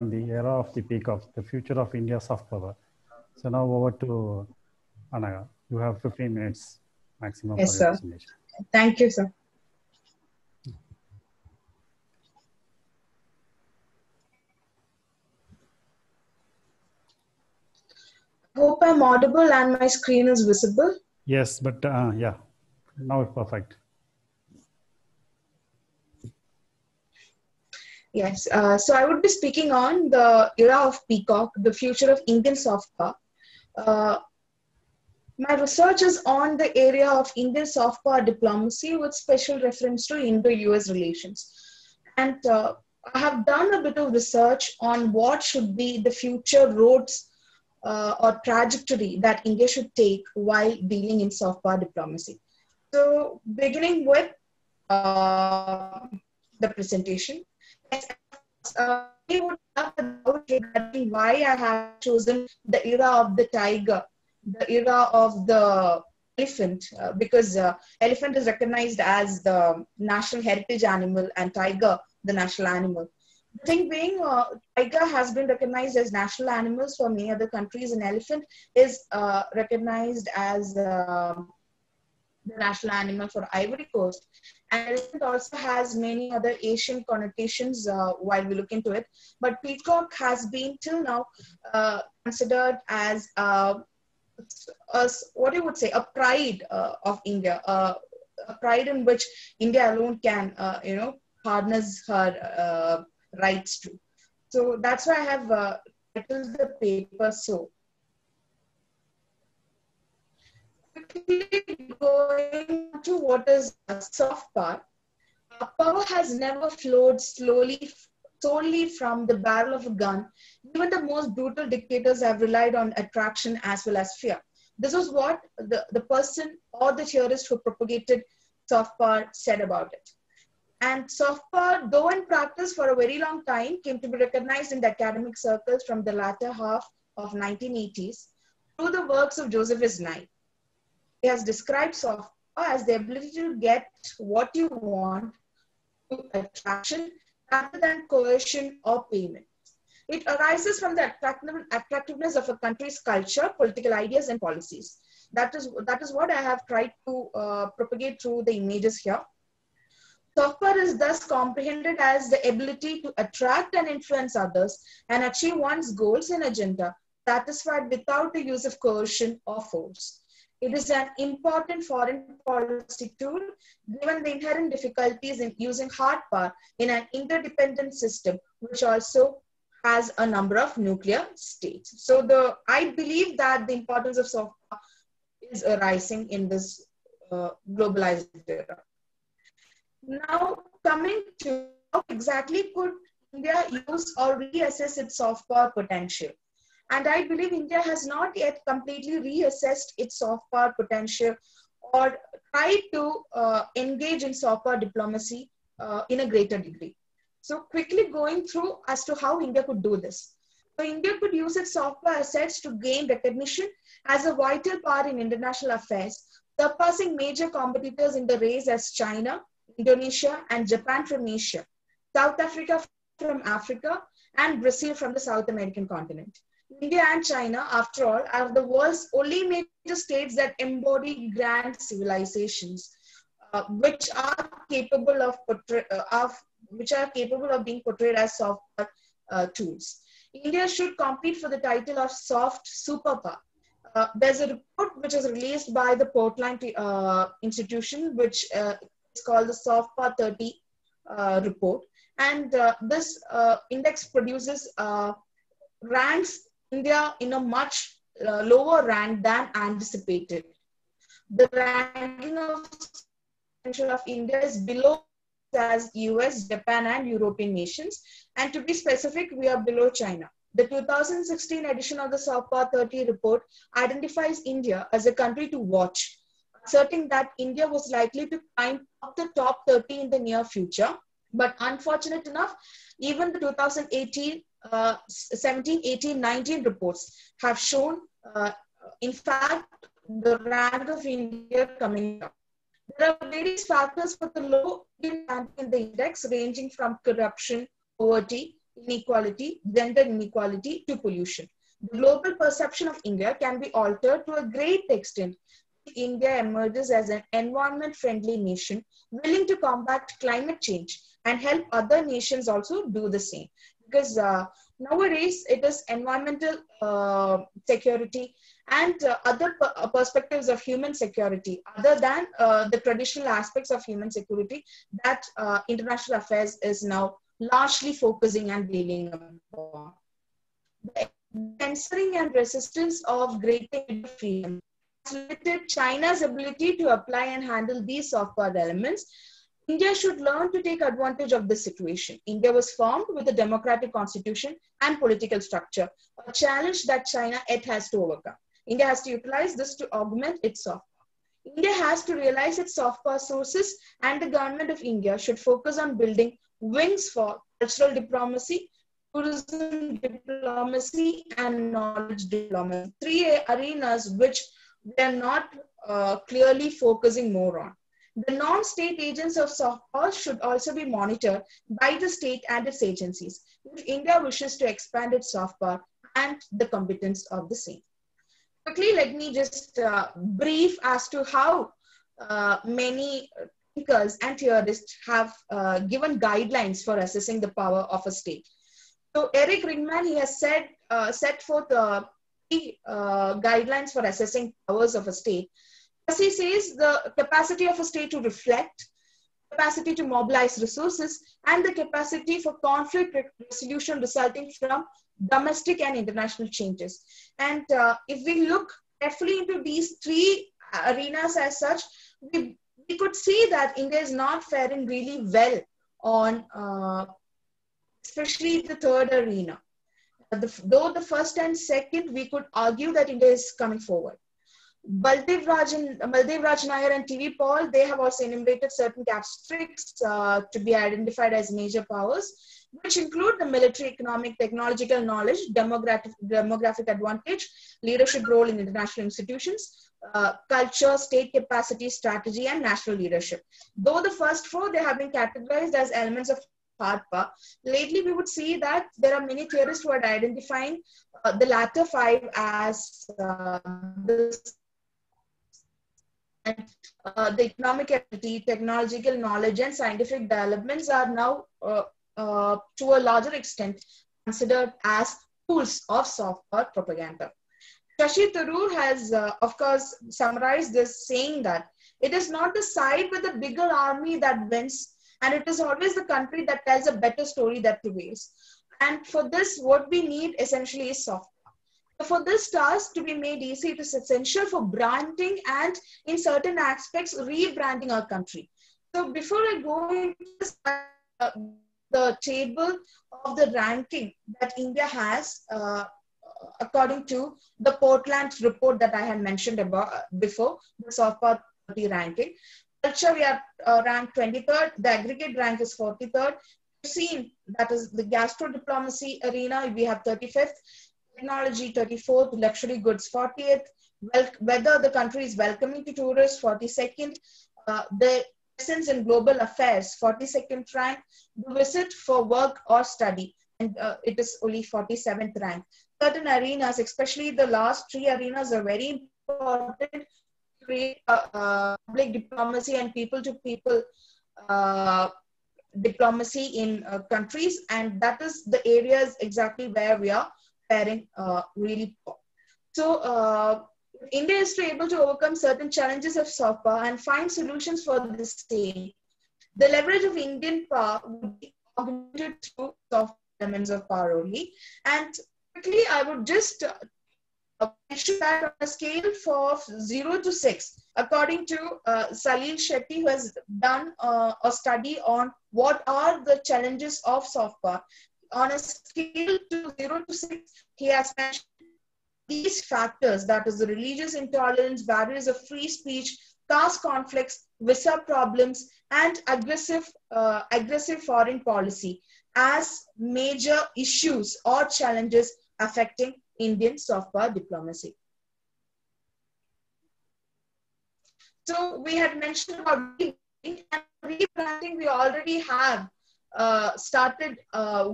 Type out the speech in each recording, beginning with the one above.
the era of the peacock, the future of India's soft power. So now over to Anaga. You have 15 minutes maximum Yes, for your sir. presentation. Thank you, sir. Hope I'm audible and my screen is visible. Yes, but yeah, now it's perfect. Yes, so I would be speaking on the era of peacock, the future of Indian soft power. My research is on the area of Indian soft power diplomacy with special reference to Indo-US relations. And I have done a bit of research on what should be the future roads or trajectory that India should take while dealing in soft power diplomacy. So beginning with the presentation. Yes, we would have a doubt regarding why I have chosen the era of the tiger, the era of the elephant, because elephant is recognized as the national heritage animal and tiger the national animal. The thing being, tiger has been recognized as national animals for many other countries, and elephant is recognized as the national animal for Ivory Coast. And elephant also has many other Asian connotations while we look into it. But peacock has been till now considered as what you would say, a pride of India, a pride in which India alone can, harness her rights to. So that's why I have titled the paper so. Quickly going to what is soft power. Power has never flowed solely from the barrel of a gun. Even the most brutal dictators have relied on attraction as well as fear. This is what the person or the theorist who propagated soft power said about it. And soft power, though in practice for a very long time, came to be recognized in the academic circles from the latter half of 1980s through the works of Joseph Nye. He has described soft power as the ability to get what you want through attraction rather than coercion or payment. It arises from the attractiveness of a country's culture, political ideas, and policies. That is what I have tried to propagate through the images here. Soft power is thus comprehended as the ability to attract and influence others and achieve one's goals and agenda, satisfied without the use of coercion or force. It is an important foreign policy tool, given the inherent difficulties in using hard power in an interdependent system, which also has a number of nuclear states. So I believe that the importance of soft power is arising in this globalized era. Now, coming to how exactly could India use or reassess its soft power potential? And I believe India has not yet completely reassessed its soft power potential or tried to engage in soft power diplomacy in a greater degree. So quickly going through as to how India could do this. So India could use its soft power assets to gain recognition as a vital power in international affairs, surpassing major competitors in the race as China, Indonesia, and Japan from Asia, South Africa from Africa, and Brazil from the South American continent. India and China, after all, are the world's only major states that embody grand civilizations, which are capable of being portrayed as soft tools. India should compete for the title of soft superpower. There's a report which is released by the Portland institution, which is called the Soft Power 30 report. And this index produces ranks India in a much lower rank than anticipated. The ranking of India is below as US, Japan, and European nations. And to be specific, we are below China. The 2016 edition of the Soft Power 30 report identifies India as a country to watch, asserting that India was likely to climb up the top 30 in the near future. But unfortunate enough, even the 2018, 17, 18, 19 reports have shown, in fact, the rank of India coming up. There are various factors for the low rank in the index, ranging from corruption, poverty, inequality, gender inequality to pollution. The global perception of India can be altered to a great extent if India emerges as an environment-friendly nation willing to combat climate change and help other nations also do the same. Because nowadays it is environmental security and other perspectives of human security other than the traditional aspects of human security that international affairs is now largely focusing and dealing upon. The censoring and resistance of greater freedom has limited China's ability to apply and handle these soft power elements. India should learn to take advantage of this situation. India was formed with a democratic constitution and political structure, a challenge that China yet has to overcome. India has to utilize this to augment its soft power. India has to realize its soft power sources, and the government of India should focus on building wings for cultural diplomacy, tourism diplomacy, and knowledge diplomacy. Three arenas which we are not clearly focusing more on. The non-state agents of soft power should also be monitored by the state and its agencies if India wishes to expand its soft power and the competence of the same. Quickly, let me just brief as to how many thinkers and theorists have given guidelines for assessing the power of a state. So Eric Ringman, he has set forth three guidelines for assessing powers of a state. As he says, the capacity of a state to reflect, capacity to mobilize resources, and the capacity for conflict resolution resulting from domestic and international changes. And if we look carefully into these three arenas as such, we could see that India is not faring really well on especially the third arena. Though the first and second, we could argue that India is coming forward. Baldev Raj Nair and TV Paul, they have also enumerated certain characteristics to be identified as major powers, which include the military, economic, technological knowledge, demographic advantage, leadership role in international institutions, culture, state capacity, strategy, and national leadership. Though the first four, they have been categorized as elements of hard power. Lately, we would see that there are many theorists who are identifying the latter five as the economic ability, technological knowledge, and scientific developments are now, to a larger extent, considered as tools of soft power propaganda. Shashi Tharoor has, of course, summarized this saying that it is not the side with the bigger army that wins, and it is always the country that tells a better story that prevails. And for this, what we need essentially is soft power. For this task to be made easy, it is essential for branding and, in certain aspects, rebranding our country. So before I go into the table of the ranking that India has, according to the Portland report that I had mentioned about before, the soft power 30 ranking. Culture, we are ranked 23rd. The aggregate rank is 43rd. We've seen that is the gastro diplomacy arena, we have 35th. Technology 34th, luxury goods 40th, whether the country is welcoming to tourists 42nd, the presence in global affairs 42nd rank, the visit for work or study, and it is only 47th rank. Certain arenas, especially the last three arenas, are very important to create public diplomacy and people-to-people diplomacy in countries, and that is the areas exactly where we are faring really poor. So India is able to overcome certain challenges of soft power and find solutions for the same. The leverage of Indian power would be augmented through soft elements of power only. And quickly, I would just mention that on a scale of 0 to 6, according to Salil Shetty, who has done a study on what are the challenges of soft power. On a scale to 0 to 6, he has mentioned these factors, that is the religious intolerance, barriers of free speech, caste conflicts, visa problems, and aggressive foreign policy as major issues or challenges affecting Indian soft power diplomacy. So we had mentioned about rebranding. We already have started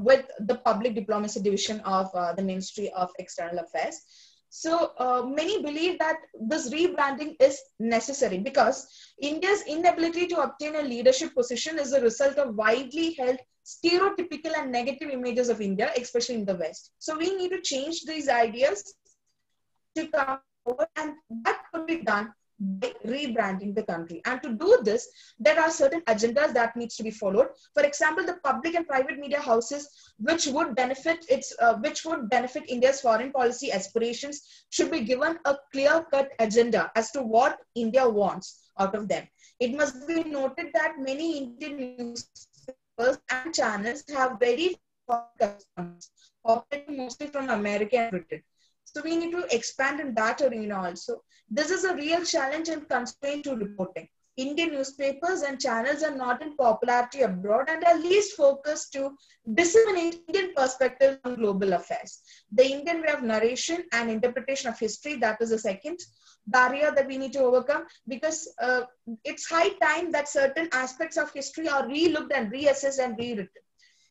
with the public diplomacy division of the Ministry of External Affairs. So many believe that this rebranding is necessary because India's inability to obtain a leadership position is a result of widely held stereotypical and negative images of India, especially in the West. So we need to change these ideas to come forward, and that could be done by rebranding the country. And to do this, there are certain agendas that needs to be followed. For example, the public and private media houses, which would benefit India's foreign policy aspirations, should be given a clear-cut agenda as to what India wants out of them. It must be noted that many Indian newspapers and channels have very customers, operating mostly from America and Britain. So we need to expand in that arena also. This is a real challenge and constraint to reporting. Indian newspapers and channels are not in popularity abroad and are least focused to disseminate Indian perspectives on global affairs. The Indian way of narration and interpretation of history, that is the second barrier that we need to overcome, because it's high time that certain aspects of history are relooked and reassessed and rewritten.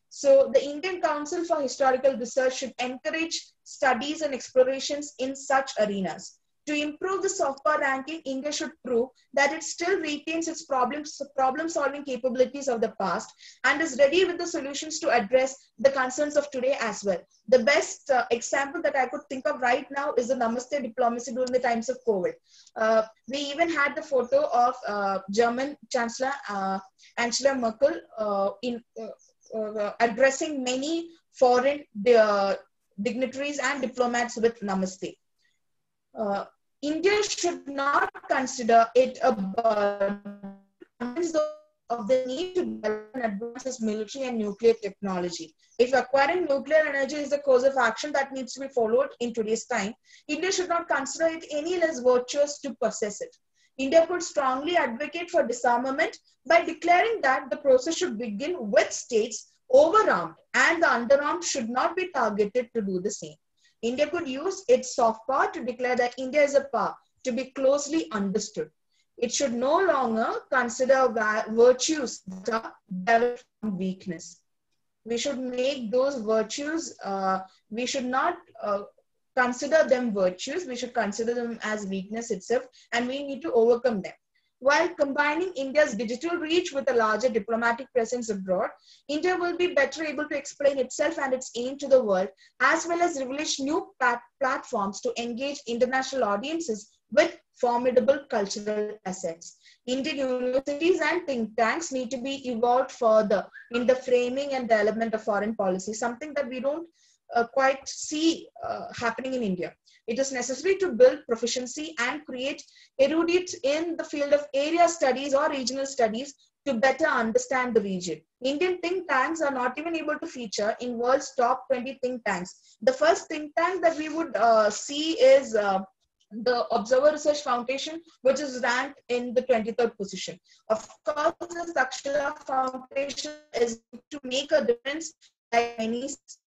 So the Indian Council for Historical Research should encourage studies and explorations in such arenas. To improve the soft power ranking, India should prove that it still retains its problem-solving capabilities of the past and is ready with the solutions to address the concerns of today as well. The best example that I could think of right now is the Namaste diplomacy during the times of COVID. We even had the photo of German Chancellor Angela Merkel addressing many foreign dignitaries and diplomats with Namaste. India should not consider it a burden of the need to develop and advance its military and nuclear technology. If acquiring nuclear energy is the course of action that needs to be followed in today's time, India should not consider it any less virtuous to possess it. India could strongly advocate for disarmament by declaring that the process should begin with states overarmed and the underarmed should not be targeted to do the same. India could use its soft power to declare that India is a power to be closely understood. It should no longer consider virtues that are developed from weakness. We should make those virtues, we should not consider them virtues, we should consider them as weakness itself, and we need to overcome them. While combining India's digital reach with a larger diplomatic presence abroad, India will be better able to explain itself and its aim to the world, as well as reveal new platforms to engage international audiences with formidable cultural assets. Indian universities and think tanks need to be evolved further in the framing and development of foreign policy, something that we don't quite see happening in India. It is necessary to build proficiency and create erudites in the field of area studies or regional studies to better understand the region. Indian think tanks are not even able to feature in world's top 20 think tanks. The first think tank that we would see is the Observer Research Foundation, which is ranked in the 23rd position. Of course, the Takshila Foundation is to make a difference, like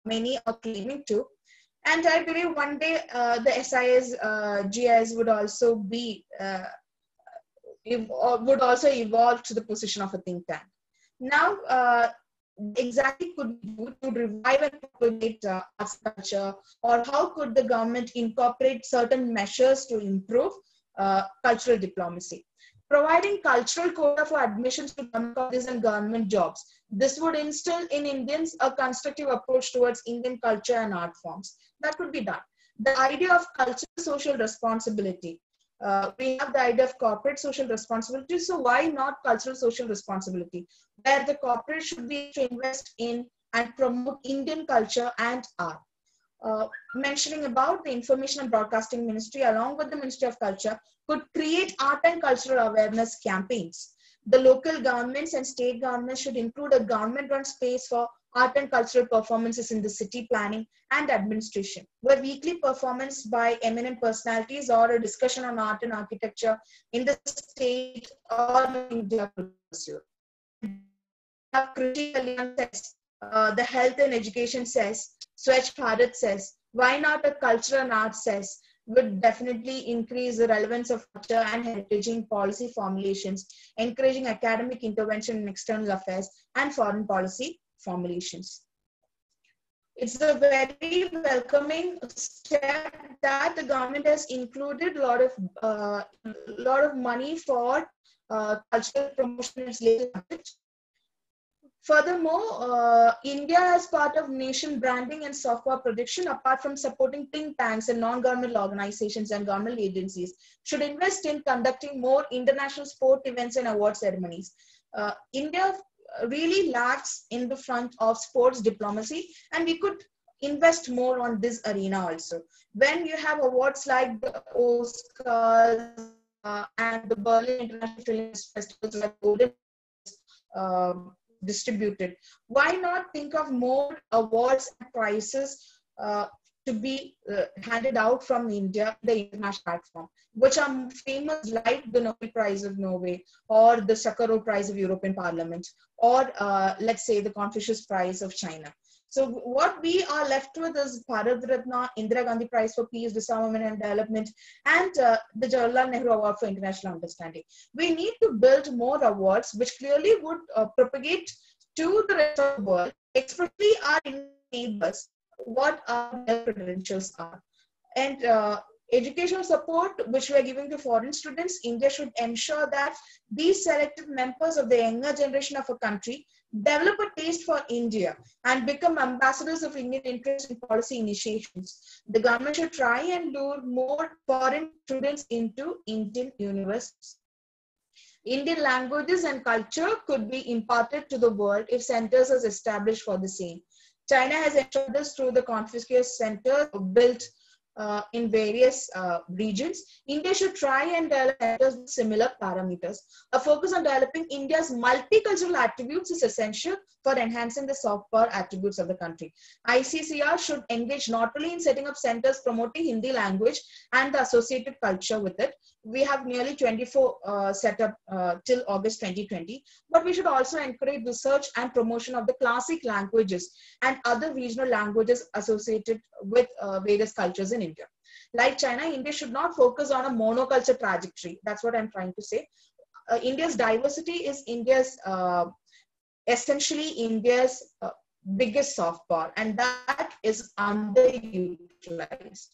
many are claiming to. And I believe one day the SIS, GIS would also be evolve to the position of a think tank. Now, exactly could we do to revive and propagate arts culture, or how could the government incorporate certain measures to improve cultural diplomacy? Providing cultural quota for admissions to government colleges and government jobs. This would instill in Indians a constructive approach towards Indian culture and art forms. That could be done. The idea of cultural social responsibility. We have the idea of corporate social responsibility. So why not cultural social responsibility, where the corporate should be to invest in and promote Indian culture and art. Mentioning about the Information and Broadcasting Ministry along with the Ministry of Culture could create art and cultural awareness campaigns. The local governments and state governments should include a government-run space for art and cultural performances in the city planning and administration, where weekly performance by eminent personalities or a discussion on art and architecture in the state or India could pursue. Kriti Kalyan says, the health and education says, Swachh Bharat says, why not a culture and art says, would definitely increase the relevance of culture and heritage in policy formulations, encouraging academic intervention in external affairs and foreign policy, formulations. It's a very welcoming step that the government has included a lot of money for cultural promotion in its latest budget. Furthermore, India, as part of nation branding and soft power production, apart from supporting think tanks and non-governmental organizations and government agencies, should invest in conducting more international sport events and award ceremonies. India really lacks in the front of sports diplomacy, and we could invest more on this arena also. When you have awards like the Oscars and the Berlin International Film Festivals like Golden distributed, why not think of more awards and prizes to be handed out from India, the international platform, which are famous like the Nobel Prize of Norway or the Sakharov Prize of European Parliament, or let's say the Confucius Prize of China. So what we are left with is Bharat Ratna, Indira Gandhi Prize for Peace, Disarmament and Development, and the Jawaharlal Nehru Award for International Understanding. We need to build more awards which clearly would propagate to the rest of the world, especially our neighbors, what their credentials are. And educational support which we are giving to foreign students, India should ensure that these selected members of the younger generation of a country develop a taste for India and become ambassadors of Indian interests and policy initiations. The government should try and lure more foreign students into Indian universities. Indian languages and culture could be imparted to the world if centers are established for the same. China has ensured this through the Confucius Center built in various regions. India should try and develop centers with similar parameters. A focus on developing India's multicultural attributes is essential for enhancing the soft power attributes of the country. ICCR should engage not only in setting up centers promoting Hindi language and the associated culture with it. We have nearly 24 set up till August 2020, but we should also encourage research and promotion of the classic languages and other regional languages associated with various cultures in India. Like China, India should not focus on a monoculture trajectory. That's what I'm trying to say. India's diversity is essentially India's biggest soft power, and that is underutilized.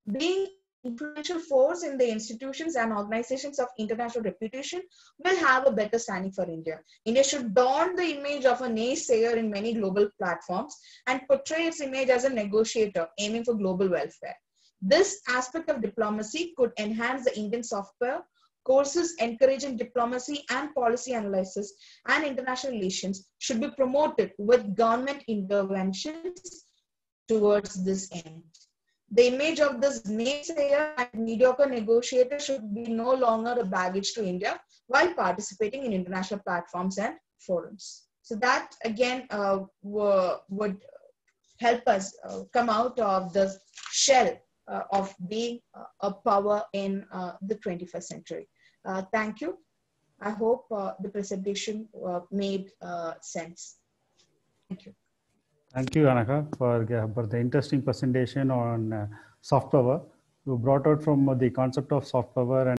Being influential force in the institutions and organizations of international reputation will have a better standing for India. India should don the image of a naysayer in many global platforms and portray its image as a negotiator aiming for global welfare. This aspect of diplomacy could enhance the Indian soft power. Courses encouraging diplomacy and policy analysis and international relations should be promoted with government interventions towards this end. The image of this naysayer and mediocre negotiator should be no longer a baggage to India while participating in international platforms and forums. So that again would help us come out of the shell of being a power in the 21st century. Thank you. I hope the presentation made sense. Thank you. Thank you, Anagha, for the interesting presentation on soft power. You brought out from the concept of soft power and